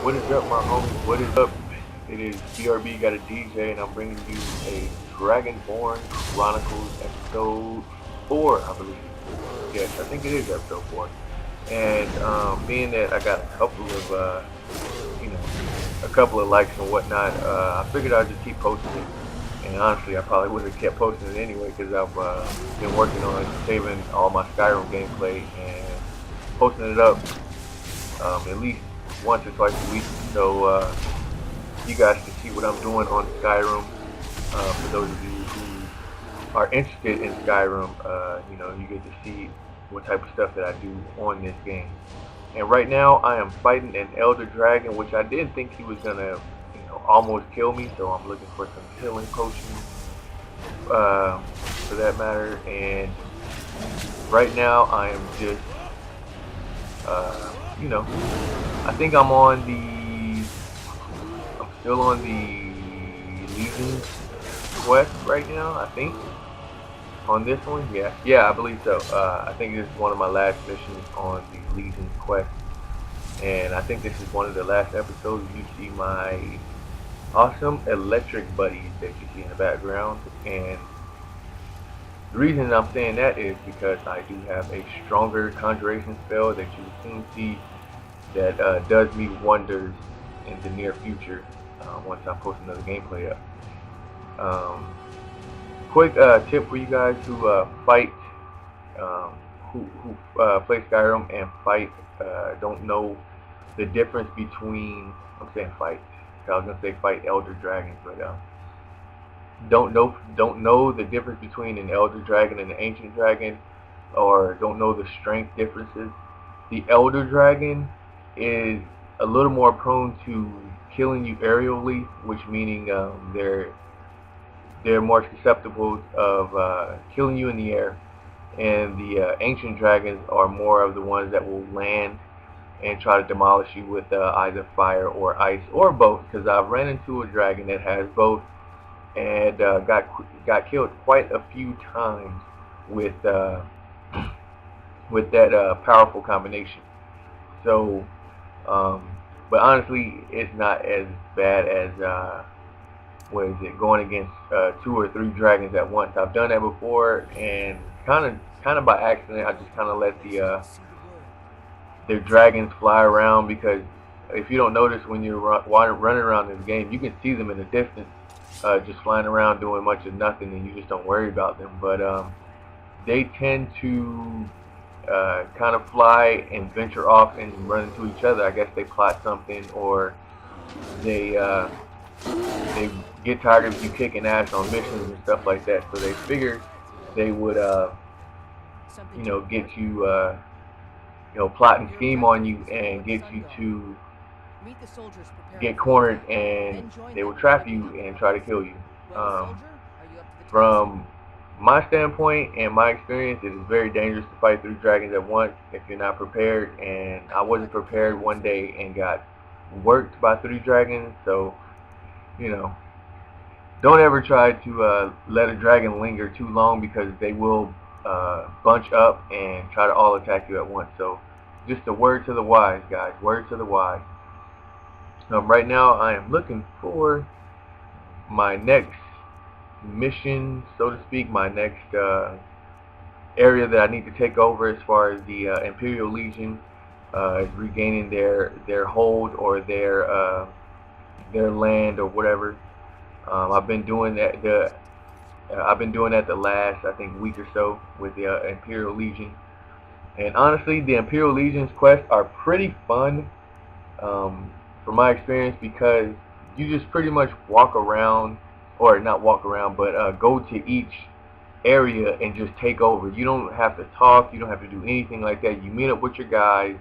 What is up, my homies? What is up? It is BRB got a DJ, and I'm bringing you a Dragonborn Chronicles episode 4, I believe. Yes, I think it is episode 4. And being that I got a couple of, a couple of likes and whatnot, I figured I'd just keep posting it. And honestly, I probably would have kept posting it anyway because I've been working on saving all my Skyrim gameplay and posting it up at least once or twice a week, so you guys can see what I'm doing on Skyrim. For those of you who are interested in Skyrim, you get to see what type of stuff that I do on this game. And right now, I am fighting an Elder Dragon, which I didn't think he was gonna, almost kill me. So I'm looking for some healing potions, for that matter. And right now, I am just, I think I'm still on the Legion quest right now, I think. On this one, yeah, I believe so. I think this is one of my last missions on the Legion quest. And I think this is one of the last episodes you see my awesome electric buddies that you see in the background. And the reason I'm saying that is because I do have a stronger conjuration spell that you will soon see that does me wonders in the near future once I post another gameplay up. Quick tip for you guys who fight, who play Skyrim and fight, don't know the difference between, I'm saying fight, I was gonna say fight Elder Dragons, but don't know the difference between an Elder Dragon and an Ancient Dragon, or don't know the strength differences. The Elder Dragon is a little more prone to killing you aerially, which meaning they're more susceptible of killing you in the air, and the ancient dragons are more of the ones that will land and try to demolish you with either fire or ice or both. Because I've ran into a dragon that has both, and got killed quite a few times with that powerful combination. So, but honestly, it's not as bad as going against 2 or 3 dragons at once. I've done that before, and kind of by accident, I just kind of let the dragons fly around, because if you don't notice, when you're running around this game, you can see them in the distance, just flying around doing much of nothing, and you just don't worry about them. But they tend to kind of fly and venture off and run into each other. I guess they plot something, or they get tired of you kicking ass on missions and stuff like that, so they figured they would get you plot and scheme on you and get you to get cornered, and they will trap you and try to kill you. From my standpoint and my experience, it is very dangerous to fight 3 dragons at once if you're not prepared, and I wasn't prepared one day and got worked by 3 dragons. So don't ever try to let a dragon linger too long, because they will bunch up and try to all attack you at once. So just a word to the wise, guys, word to the wise. Right now I am looking for my next mission, so to speak, my next area that I need to take over as far as the Imperial Legion is regaining their hold, or their land or whatever. I've been doing that the last, I think, week or so with the Imperial Legion. And honestly, the Imperial Legion's quests are pretty fun, from my experience, because you just pretty much walk around, or not walk around, but go to each area and just take over. You don't have to talk, you don't have to do anything like that. You meet up with your guys,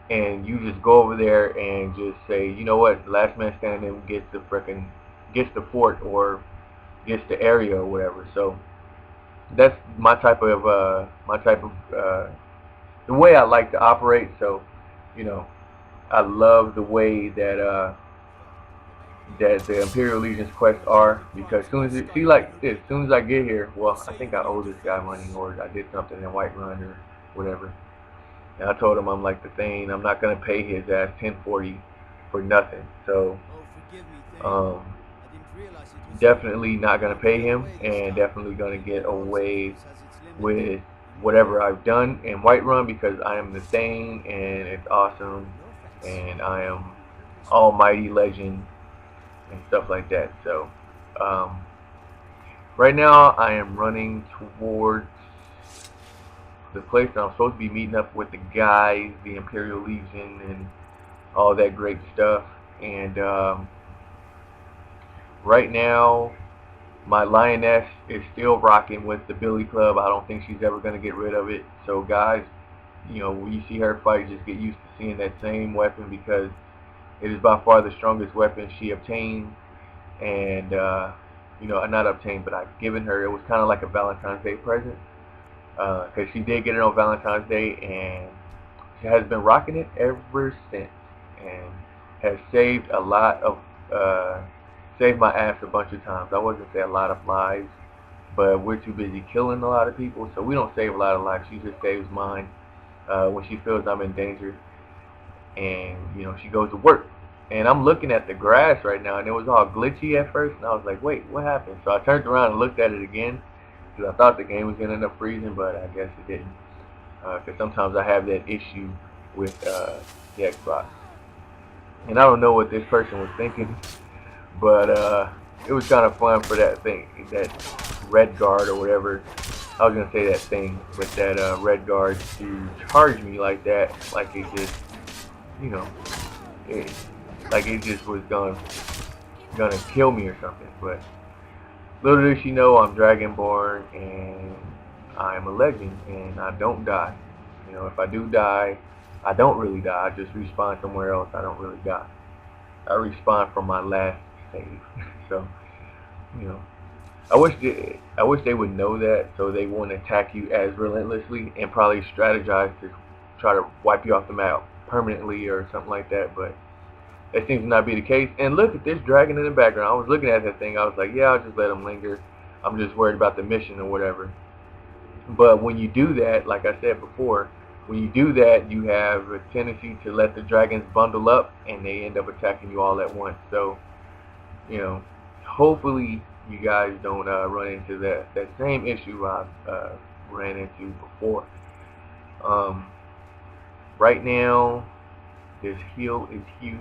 and you just go over there and just say, you know what, last man standing gets the fort, or gets the area, or whatever. So that's my type of the way I like to operate. So I love the way that that the Imperial Legion's quests are, because as soon as I get here, well, I think I owe this guy money, or I did something in Whiterun or whatever, and I told him I'm like the Thane, I'm not gonna pay his ass 1040 for nothing. So definitely not gonna pay him, and definitely gonna get away with whatever I've done in Whiterun because I am the Thane and it's awesome, and I am almighty legend and stuff like that. So right now I am running towards the place that I'm supposed to be meeting up with the guys, the Imperial Legion, and all that great stuff. And right now, my lioness is still rocking with the Billy Club. I don't think she's ever going to get rid of it. So guys, you know, when you see her fight, just get used to seeing that same weapon because it is by far the strongest weapon she obtained. And you know, not obtained, but I've given her. It was kind of like a Valentine's Day present because she did get it on Valentine's Day, and she has been rocking it ever since, and has saved a lot of saved my ass a bunch of times. I wasn't gonna say a lot of lives, but we're too busy killing a lot of people, so we don't save a lot of lives. She just saves mine when she feels I'm in danger, and you know, she goes to work. And I'm looking at the grass right now, and it was all glitchy at first, and I was like, wait, what happened? So I turned around and looked at it again because I thought the game was gonna end up freezing, but I guess it didn't. Because sometimes I have that issue with the Xbox, and I don't know what this person was thinking, but it was kind of fun for that thing, that red guard or whatever. I was gonna say that thing, but that red guard to charge me like that, like it just, you know, like it just was gonna kill me or something. But little did she know, I'm Dragonborn and I'm a legend, and I don't die. You know, if I do die, I don't really die. I just respawn somewhere else. I don't really die. I respawn from my last save. So, you know, I wish they would know that, so they won't attack you as relentlessly and probably strategize to try to wipe you off the map permanently or something like that. But that seems to not be the case. And look at this dragon in the background. I was looking at that thing. I was like, yeah, I'll just let him linger. I'm just worried about the mission or whatever. But when you do that, like I said before, when you do that, you have a tendency to let the dragons bundle up, and they end up attacking you all at once. So, you know, hopefully you guys don't run into that same issue I ran into before. Right now, this hill is huge,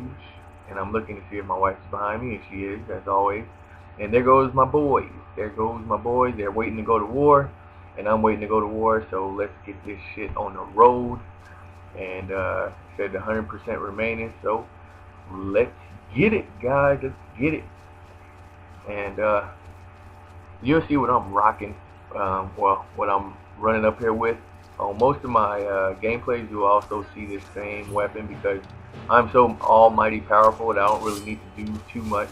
and I'm looking to see if my wife's behind me, and she is, as always. And there goes my boys. There goes my boys. They're waiting to go to war, and I'm waiting to go to war. So let's get this shit on the road. And said 100% remaining. So let's get it, guys. Let's get it. And you'll see what I'm rocking. Well, what I'm running up here with. On most of my gameplays, you'll also see this same weapon because I'm so almighty powerful that I don't really need to do too much.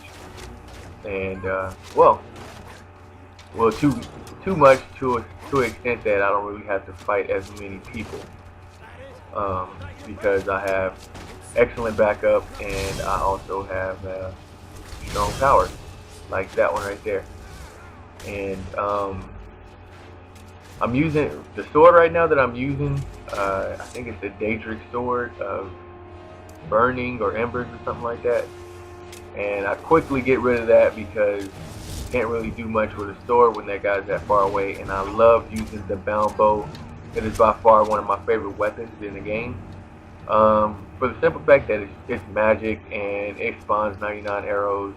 And well, too much to an extent that I don't really have to fight as many people because I have excellent backup, and I also have strong power, like that one right there. And I'm using the sword right now that I'm using. I think it's the Daedric sword of burning or embers or something like that. And I quickly get rid of that because you can't really do much with a sword when that guy's that far away. And I love using the bound bow. It is by far one of my favorite weapons in the game. For the simple fact that it's magic and it spawns 99 arrows,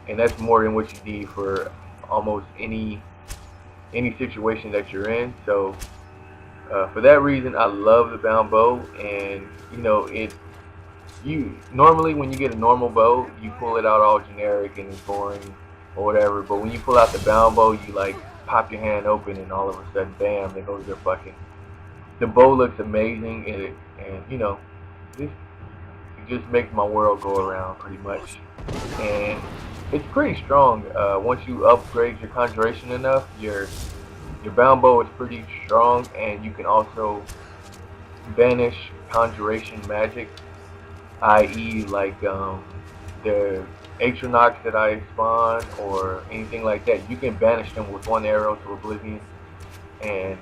and that's more than what you need for almost any situation that you're in. So for that reason, I love the bound bow. And you know, you normally when you get a normal bow, you pull it out all generic and it's boring or whatever. But when you pull out the bound bow, you like pop your hand open, and all of a sudden, bam, there goes your fucking. The bow looks amazing, and you know, it just makes my world go around pretty much. And it's pretty strong. Once you upgrade your conjuration enough, your bound bow is pretty strong, and you can also banish conjuration magic, i.e. like the Atronox that I spawn or anything like that. You can banish them with one arrow to oblivion. And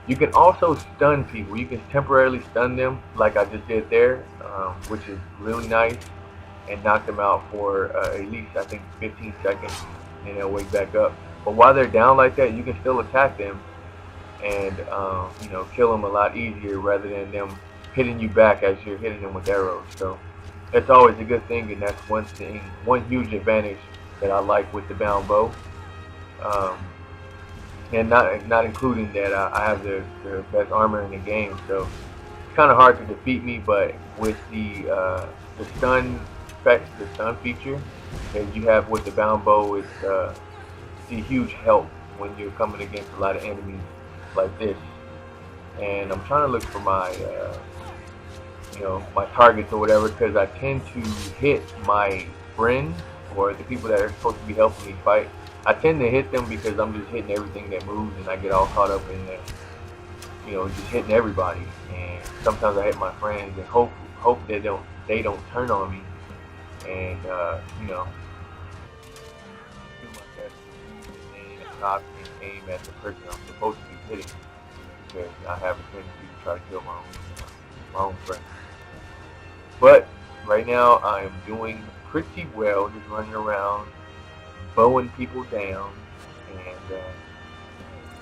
You can also stun people. You can temporarily stun them like I just did there, which is really nice, and knock them out for at least I think 15 seconds, and they'll wake back up. But while they're down like that, you can still attack them and kill them a lot easier rather than them hitting you back as you're hitting them with arrows. So that's always a good thing, and that's one huge advantage that I like with the bound bow. Um, and not including that I have the best armor in the game, so it's kind of hard to defeat me. But with the stun effect, the stun feature that you have with the bound bow, it's a huge help when you're coming against a lot of enemies like this. And I'm trying to look for my my targets or whatever, because I tend to hit my friends or the people that are supposed to be helping me fight. I tend to hit them because I'm just hitting everything that moves, and I get all caught up in just hitting everybody. And sometimes I hit my friends and hope they don't turn on me, and do my best to aim at the top and aim at the person I'm supposed to be hitting, because I have a tendency to try to kill my own friends. But right now I am doing pretty well, just running around, bowing people down, and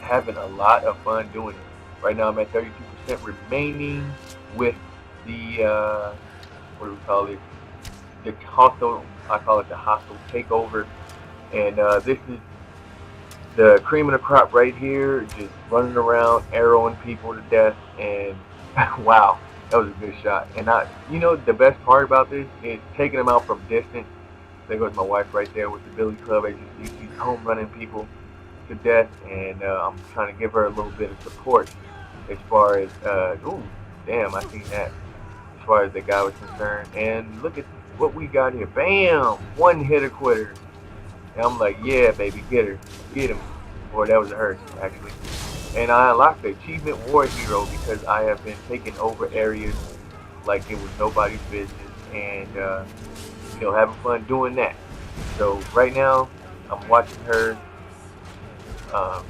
having a lot of fun doing it. Right now I'm at 32% remaining with the what do we call it? The hostile. I call it the hostile takeover, and this is the cream of the crop right here. Just running around, arrowing people to death, and wow, that was a good shot. And the best part about this is taking them out from distance. There goes my wife right there with the billy club. As you see, she's home running people to death, and I'm trying to give her a little bit of support as far as ooh, damn, I seen that. As far as the guy was concerned, and look at what we got here. Bam, one hitter quitter. And I'm like, yeah, baby, get him. Or that was a her actually. And I unlocked the achievement war hero because I have been taking over areas like it was nobody's business, and having fun doing that. So right now, I'm watching her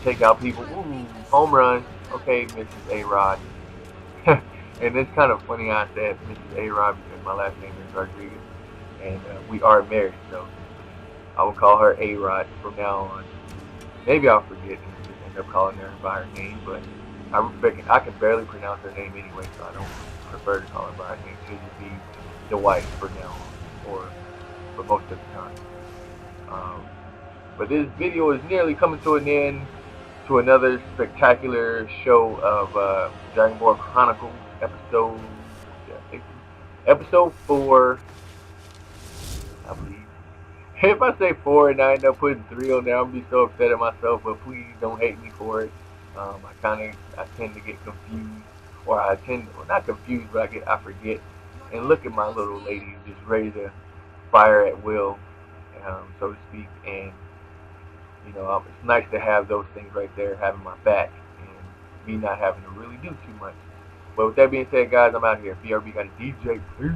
take out people. Ooh, home run. Okay, Mrs. A-Rod. And it's kind of funny I said Mrs. A-Rod because my last name is Rodriguez, and we are married, so I will call her A-Rod from now on. Maybe I'll forget and just end up calling her by her name, but I can barely pronounce her name anyway, so I don't prefer to call her by her name. She'll just be the wife from now on, or for most of the time. But this video is nearly coming to an end, to another spectacular show of Dragonborn Chronicles episode 4, I believe. If I say 4 and I end up putting 3 on there, I'm gonna be so upset at myself. But please don't hate me for it. I tend to get confused, or not confused, but I forget. And look at my little lady, just ready to fire at will, so to speak. And it's nice to have those things right there, having my back, and me not having to really do too much. But with that being said, guys, I'm out here. BRB got a DJ. Peace.